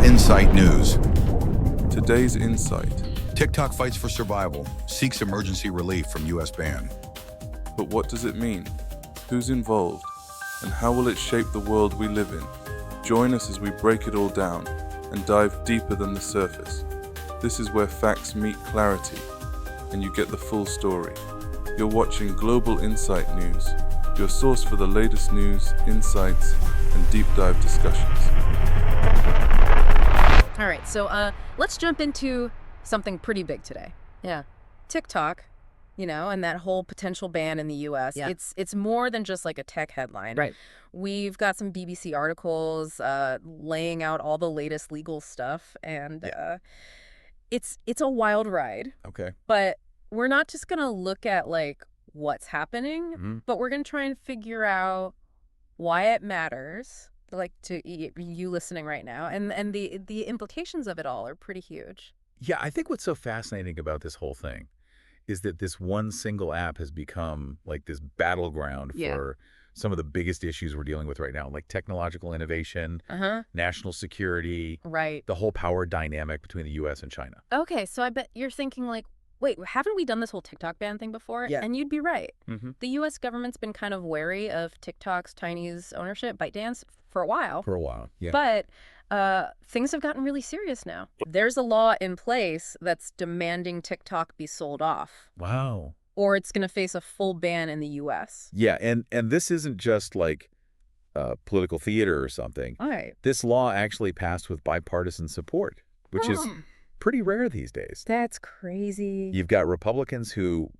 Insight News. Today's insight. TikTok fights for survival, seeks emergency relief from U.S. ban. But what does it mean? Who's involved? And how will it shape the world we live in? Join us as we break it all down and dive deeper than the surface. This is where facts meet clarity, and you get the full story. You're watching Global Insight News, your source for the latest news, insights, and deep dive discussions. All right, so let's jump into something pretty big today. Yeah. TikTok, and that whole potential ban in the U.S. Yeah. It's more than just like a tech headline. Right. We've got some BBC articles laying out all the latest legal stuff, and it's a wild ride. Okay. But we're not just gonna look at like what's happening, but we're gonna try and figure out why it matters. Like to you listening right now, and the implications of it all are pretty huge. Yeah, I think what's so fascinating about this whole thing is that this one single app has become like this battleground for some of the biggest issues we're dealing with right now, like technological innovation, national security, Right. the whole power dynamic between the U.S. and China. Okay, so I bet you're thinking like, wait, haven't we done this whole TikTok ban thing before? Yeah. And you'd be right. Mm-hmm. The U.S. government's been kind of wary of TikTok's Chinese ownership, ByteDance, for a while. For a while, yeah. But things have gotten really serious now. There's a law in place that's demanding TikTok be sold off, Wow. or it's going to face a full ban in the U.S. Yeah, and this isn't just like political theater or something. All right. This law actually passed with bipartisan support, which is pretty rare these days. That's crazy. You've got Republicans who,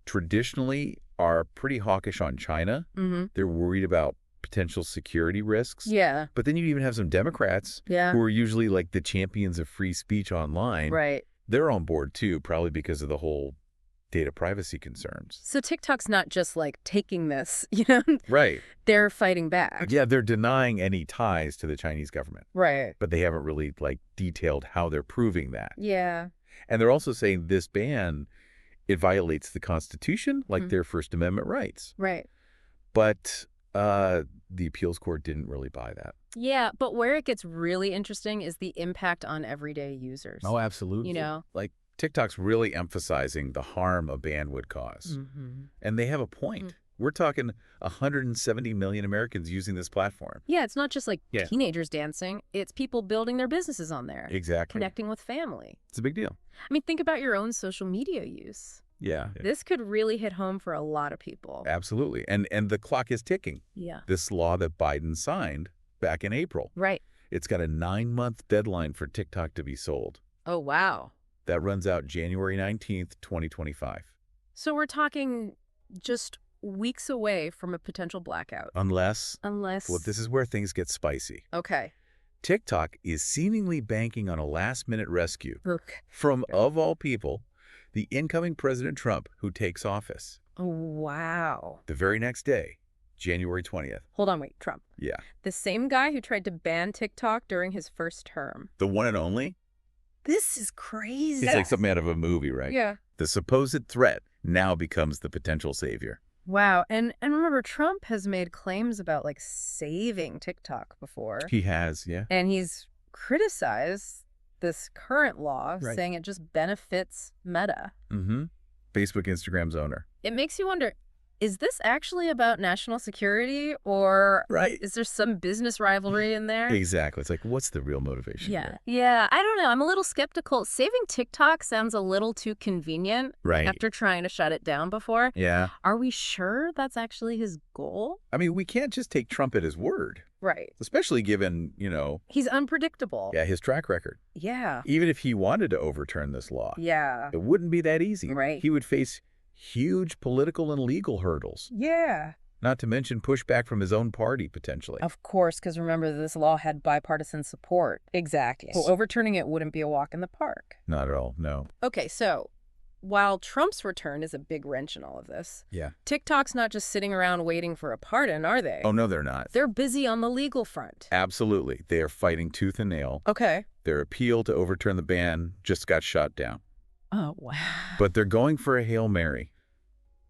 traditionally are pretty hawkish on China. Mm-hmm. They're worried about potential security risks. Yeah. But then you even have some Democrats Yeah. who are usually like the champions of free speech online. Right. They're on board too, probably because of the whole data privacy concerns. So TikTok's not just like taking this, Right. they're fighting back. Yeah, they're denying any ties to the Chinese government, Right. but they haven't really detailed how they're proving that. Yeah. And they're also saying this ban, it violates the Constitution, like their First Amendment rights. Right. But the appeals court didn't really buy that. yeah, but where it gets really interesting is the impact on everyday users. Oh, absolutely. Like TikTok's really emphasizing the harm a ban would cause. And they have a point. We're talking 170 million Americans using this platform. Yeah, it's not just like Yeah. teenagers dancing. It's people building their businesses on there. Exactly. Connecting with family. It's a big deal. I mean, think about your own social media use. Yeah. This could really hit home for a lot of people. Absolutely. And the clock is ticking. Yeah. This law that Biden signed back in April, Right. it's got a 9-month deadline for TikTok to be sold. Oh, wow. That runs out January 19th, 2025. So we're talking just weeks away from a potential blackout. Unless, Unless... well, this is where things get spicy. Okay. TikTok is seemingly banking on a last-minute rescue Look. from, of all people, the incoming President Trump, who takes office Oh, wow. the very next day, January 20th. Hold on, wait, Trump. Yeah. The same guy who tried to ban TikTok during his first term. The one and only? This is crazy. It's like something out of a movie, right? Yeah. The supposed threat now becomes the potential savior. Wow. And remember, Trump has made claims about like saving TikTok before. He has, yeah. And he's criticized this current law, Right. saying it just benefits Meta. Mm-hmm. Facebook, Instagram's owner. It makes you wonder, is this actually about national security, or Right. is there some business rivalry in there? Exactly. It's like, what's the real motivation here? Yeah, I don't know. I'm a little skeptical. Saving TikTok sounds a little too convenient Right. after trying to shut it down before. Yeah. Are we sure that's actually his goal? I mean, we can't just take Trump at his word, Right. especially given, He's unpredictable. his track record. Yeah. Even if he wanted to overturn this law, Yeah. it wouldn't be that easy. Right. He would face huge political and legal hurdles, Yeah. not to mention pushback from his own party, potentially. Of course, because remember, this law had bipartisan support. Exactly. So overturning it wouldn't be a walk in the park. Not at all, no. Okay, so while Trump's return is a big wrench in all of this, Yeah. TikTok's not just sitting around waiting for a pardon, are they? Oh, no, they're not. They're busy on the legal front. Absolutely. They are fighting tooth and nail. Okay. Their appeal to overturn the ban just got shot down. Oh, wow. But they're going for a Hail Mary.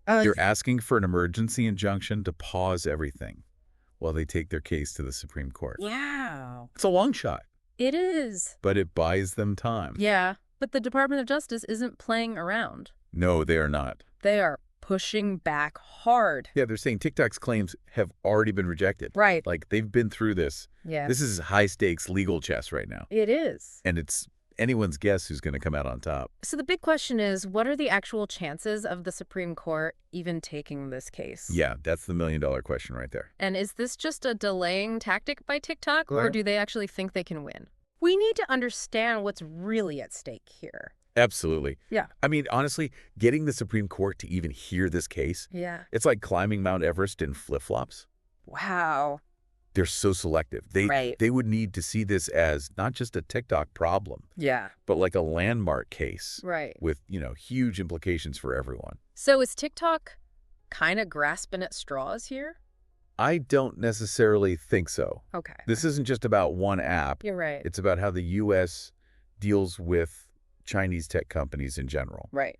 They're asking for an emergency injunction to pause everything while they take their case to the Supreme Court. Wow. It's a long shot. It is. But it buys them time. Yeah, but the Department of Justice isn't playing around. No, they are not. They are pushing back hard. Yeah, they're saying TikTok's claims have already been rejected. Right. Like, they've been through this. Yeah. This is high-stakes legal chess right now. It is. And it's anyone's guess who's going to come out on top. So the big question is, what are the actual chances of the Supreme Court even taking this case? Yeah, that's the million-dollar question right there. And is this just a delaying tactic by TikTok, or Right. do they actually think they can win? We need to understand what's really at stake here. Absolutely. Yeah. I mean, honestly, getting the Supreme Court to even hear this case, Yeah. it's like climbing Mount Everest in flip-flops. Wow. They're so selective. Right. They would need to see this as not just a TikTok problem, Yeah. but like a landmark case Right. with, huge implications for everyone. So is TikTok kind of grasping at straws here? I don't necessarily think so. Okay. This isn't just about one app. You're right. It's about how the U.S. deals with Chinese tech companies in general. Right.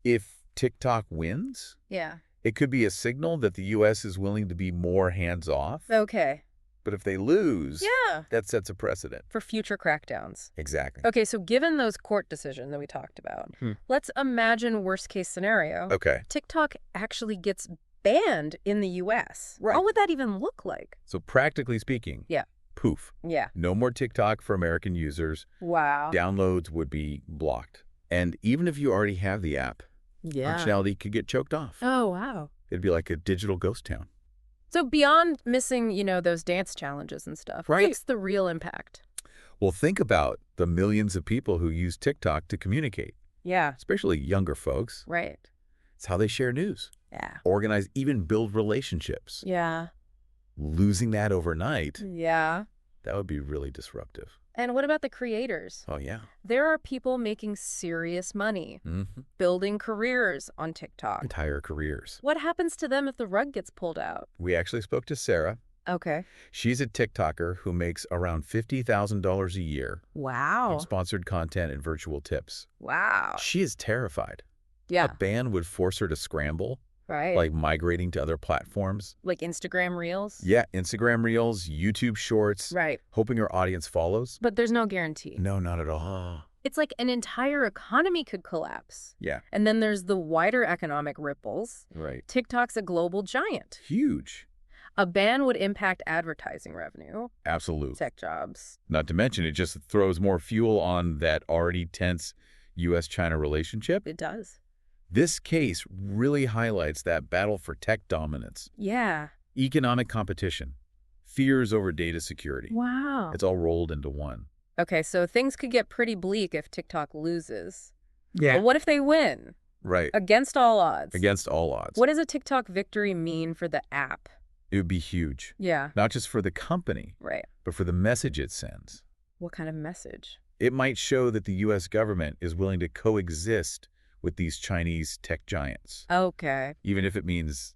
If TikTok wins, Yeah. it could be a signal that the U.S. is willing to be more hands-off. Okay. But if they lose, Yeah. that sets a precedent. For future crackdowns. Exactly. Okay, so given those court decisions that we talked about, let's imagine worst case scenario. Okay. TikTok actually gets banned in the U.S. Right. What would that even look like? So practically speaking, Yeah. poof. Yeah. No more TikTok for American users. Wow. Downloads would be blocked. And even if you already have the app, Yeah. functionality could get choked off. Oh, wow. It'd be like a digital ghost town. So beyond missing, those dance challenges and stuff, Right. what's the real impact? Well, think about the millions of people who use TikTok to communicate, Yeah. especially younger folks. Right. It's how they share news, Yeah. organize, even build relationships. Yeah. Losing that overnight, Yeah. that would be really disruptive. And what about the creators? Oh, yeah. There are people making serious money, building careers on TikTok. Entire careers. What happens to them if the rug gets pulled out? We actually spoke to Sarah. Okay. She's a TikToker who makes around $50,000 a year Wow. from sponsored content and virtual tips. Wow. She is terrified. Yeah. A ban would force her to scramble, Right. like migrating to other platforms. Like Instagram Reels? Yeah, Instagram Reels, YouTube Shorts, Right. hoping her audience follows. But there's no guarantee. No, not at all. It's like an entire economy could collapse. Yeah, And then there's the wider economic ripples. right. TikTok's a global giant. Huge. A ban would impact advertising revenue, Absolutely. tech jobs. Not to mention, it just throws more fuel on that already tense U.S.-China relationship. It does. This case really highlights that battle for tech dominance, Yeah. economic competition, fears over data security. Wow. It's all rolled into one. Okay, so things could get pretty bleak if TikTok loses. Yeah. But what if they win? Right. Against all odds. Against all odds. What does a TikTok victory mean for the app? It would be huge. Yeah. Not just for the company, Right. but for the message it sends. What kind of message? It might show that the U.S. government is willing to coexist with these Chinese tech giants, Okay. even if it means,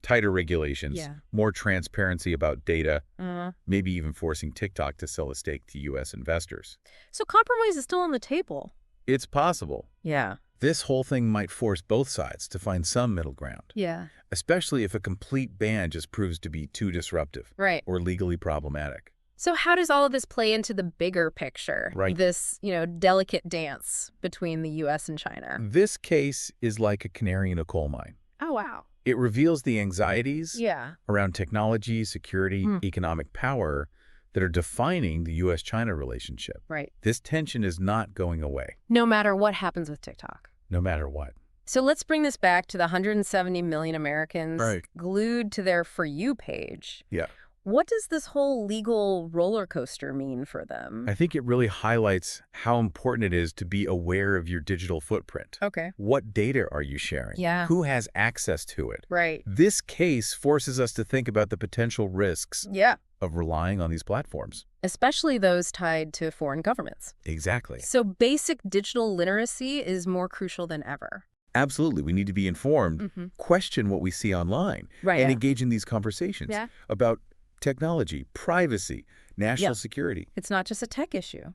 tighter regulations, Yeah. more transparency about data, Uh, maybe even forcing TikTok to sell a stake to U.S. investors. so compromise is still on the table. It's possible. Yeah. This whole thing might force both sides to find some middle ground, Yeah. especially if a complete ban just proves to be too disruptive Right. or legally problematic. So how does all of this play into the bigger picture? Right. This, delicate dance between the U.S. and China. This case is like a canary in a coal mine. Oh, wow. It reveals the anxieties Yeah. around technology, security, economic power that are defining the U.S.-China relationship. Right. This tension is not going away, No matter what happens with TikTok. no matter what. So let's bring this back to the 170 million Americans Right. glued to their For You page. Yeah. What does this whole legal roller coaster mean for them? I think it really highlights how important it is to be aware of your digital footprint. Okay. What data are you sharing? Yeah. Who has access to it? Right. This case forces us to think about the potential risks Yeah. of relying on these platforms. Especially those tied to foreign governments. Exactly. So basic digital literacy is more crucial than ever. Absolutely. We need to be informed, question what we see online, Right. and Yeah. engage in these conversations Yeah. about technology, privacy, national Yeah. security. It's not just a tech issue.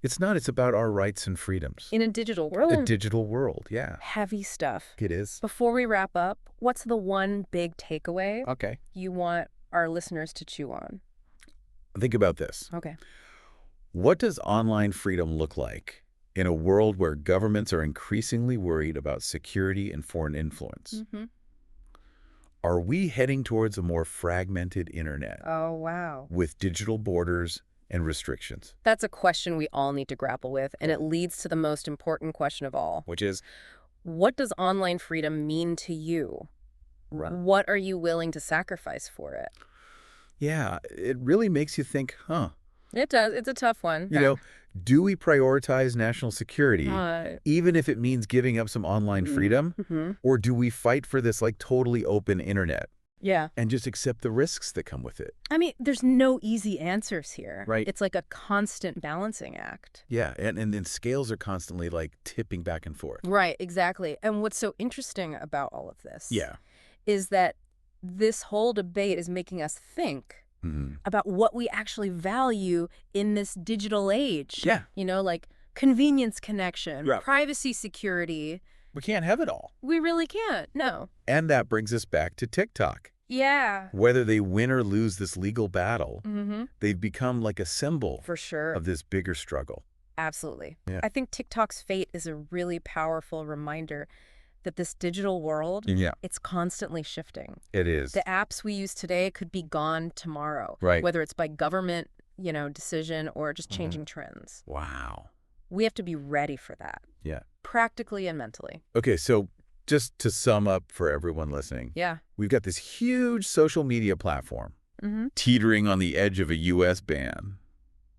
It's not. It's about our rights and freedoms. In a digital world. A digital world, yeah. Heavy stuff. It is. Before we wrap up, what's the one big takeaway Okay. you want our listeners to chew on? Think about this. Okay. What does online freedom look like in a world where governments are increasingly worried about security and foreign influence? Are we heading towards a more fragmented internet Oh, wow. with digital borders and restrictions? That's a question we all need to grapple with, and it leads to the most important question of all. Which is, What does online freedom mean to you? What are you willing to sacrifice for it? yeah, it really makes you think, It does. It's a tough one. do we prioritize national security, Uh, even if it means giving up some online freedom? mhm. Or do we fight for this like totally open internet Yeah. and just accept the risks that come with it? I mean, there's no easy answers here. Right. It's like a constant balancing act. Yeah, and then scales are constantly like tipping back and forth. Right, exactly. And what's so interesting about all of this Yeah. is that this whole debate is making us think about what we actually value in this digital age. Yeah. Like convenience connection, Yeah. privacy security. We can't have it all. We really can't. No. And that brings us back to TikTok. Yeah. Whether they win or lose this legal battle, Mm-hmm. they've become like a symbol For sure. of this bigger struggle. Absolutely. Yeah. I think TikTok's fate is a really powerful reminder that this digital world, Yeah, it's constantly shifting. it is. The apps we use today could be gone tomorrow. Right. Whether it's by government, decision or just Mhm. changing trends. Wow. We have to be ready for that, Yeah. practically and mentally. Okay, so just to sum up for everyone listening, Yeah. we've got this huge social media platform Mm-hmm. teetering on the edge of a U.S. ban.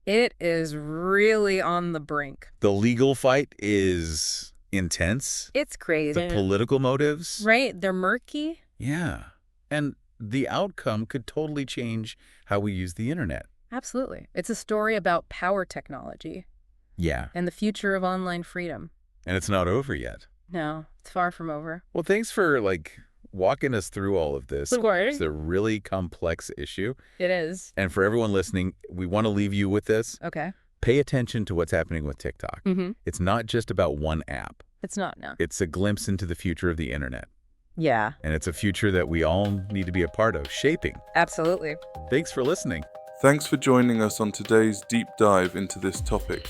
It is really on the brink. The legal fight is intense. It's crazy. The political motives. Right? They're murky. Yeah. And the outcome could totally change how we use the internet. Absolutely. It's a story about power technology Yeah. and the future of online freedom. And it's not over yet. No, it's far from over. Well, thanks for walking us through all of this. Of course. It's a really complex issue. It is. And for everyone listening, we want to leave you with this. Okay. Pay attention to what's happening with TikTok. Mm-hmm. It's not just about one app. It's not, no. It's a glimpse into the future of the internet. Yeah, And it's a future that we all need to be a part of, shaping. absolutely. Thanks for listening. Thanks for joining us on today's deep dive into this topic.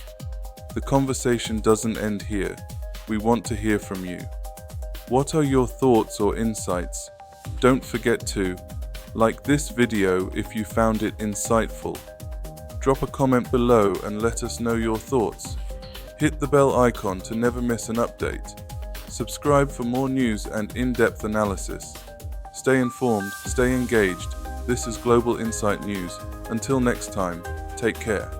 The conversation doesn't end here. We want to hear from you. What are your thoughts or insights? Don't forget to like this video if you found it insightful. Drop a comment below and let us know your thoughts. Hit the bell icon to never miss an update. Subscribe for more news and in-depth analysis. Stay informed, stay engaged. This is Global Insight News. Until next time, take care.